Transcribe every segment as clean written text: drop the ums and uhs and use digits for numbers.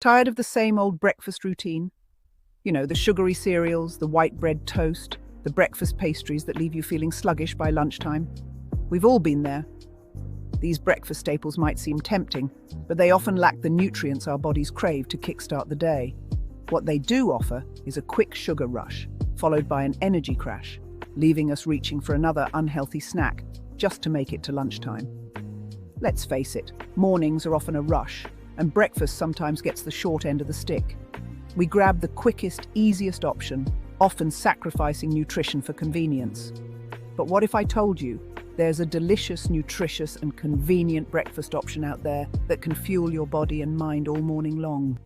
Tired of the same old breakfast routine? You know, the sugary cereals, the white bread toast, the breakfast pastries that leave you feeling sluggish by lunchtime? We've all been there. These breakfast staples might seem tempting, but they often lack the nutrients our bodies crave to kickstart the day. What they do offer is a quick sugar rush, followed by an energy crash, leaving us reaching for another unhealthy snack just to make it to lunchtime. Let's face it, mornings are often a rush, and breakfast sometimes gets the short end of the stick. We grab the quickest, easiest option, often sacrificing nutrition for convenience. But what if I told you there's a delicious, nutritious, and convenient breakfast option out there that can fuel your body and mind all morning long?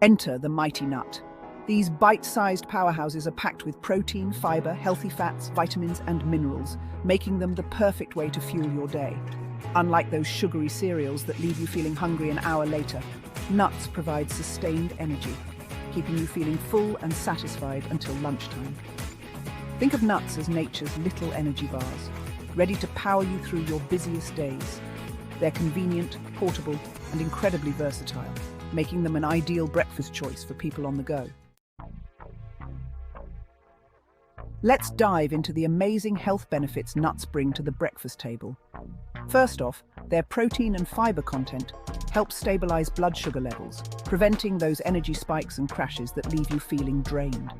Enter the mighty nut. These bite-sized powerhouses are packed with protein, fiber, healthy fats, vitamins, and minerals, making them the perfect way to fuel your day. Unlike those sugary cereals that leave you feeling hungry an hour later, nuts provide sustained energy, keeping you feeling full and satisfied until lunchtime. Think of nuts as nature's little energy bars, ready to power you through your busiest days. They're convenient, portable, and incredibly versatile, making them an ideal breakfast choice for people on the go. Let's dive into the amazing health benefits nuts bring to the breakfast table. First off, their protein and fiber content helps stabilize blood sugar levels, preventing those energy spikes and crashes that leave you feeling drained.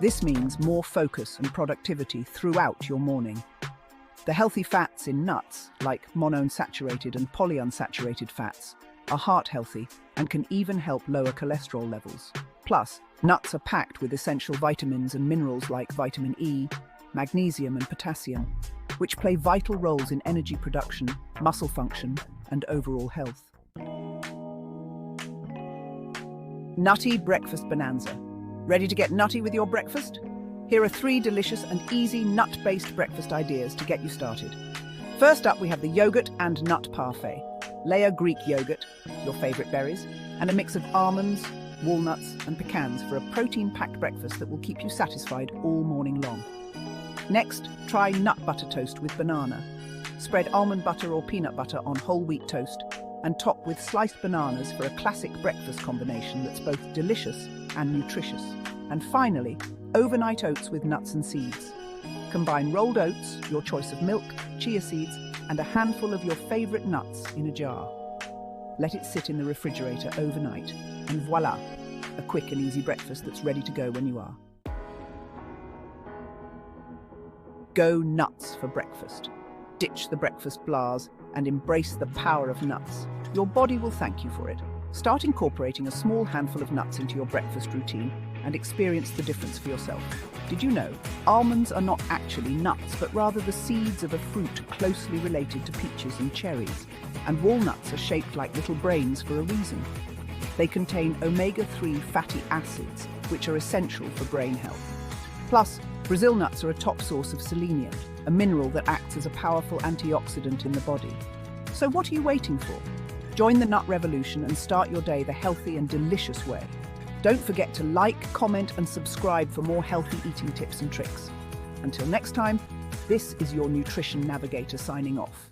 This means more focus and productivity throughout your morning. The healthy fats in nuts, like monounsaturated and polyunsaturated fats, are heart-healthy and can even help lower cholesterol levels. Plus, nuts are packed with essential vitamins and minerals like vitamin E, magnesium and potassium, which play vital roles in energy production, muscle function, and overall health. Nutty Breakfast Bonanza. Ready to get nutty with your breakfast? Here are 3 delicious and easy nut-based breakfast ideas to get you started. First up, we have the yogurt and nut parfait. Layer Greek yogurt, your favorite berries, and a mix of almonds, walnuts, and pecans for a protein-packed breakfast that will keep you satisfied all morning long. Next, try nut butter toast with banana. Spread almond butter or peanut butter on whole wheat toast and top with sliced bananas for a classic breakfast combination that's both delicious and nutritious. And finally, overnight oats with nuts and seeds. Combine rolled oats, your choice of milk, chia seeds, and a handful of your favorite nuts in a jar. Let it sit in the refrigerator overnight, and voila, a quick and easy breakfast that's ready to go when you are. Go nuts for breakfast. Ditch the breakfast blahs and embrace the power of nuts. Your body will thank you for it. Start incorporating a small handful of nuts into your breakfast routine and experience the difference for yourself. Did you know almonds are not actually nuts, but rather the seeds of a fruit closely related to peaches and cherries? And walnuts are shaped like little brains for a reason. They contain omega-3 fatty acids, which are essential for brain health. Plus, Brazil nuts are a top source of selenium, a mineral that acts as a powerful antioxidant in the body. So what are you waiting for? Join the nut revolution and start your day the healthy and delicious way. Don't forget to like, comment, and subscribe for more healthy eating tips and tricks. Until next time, this is your Nutrition Navigator signing off.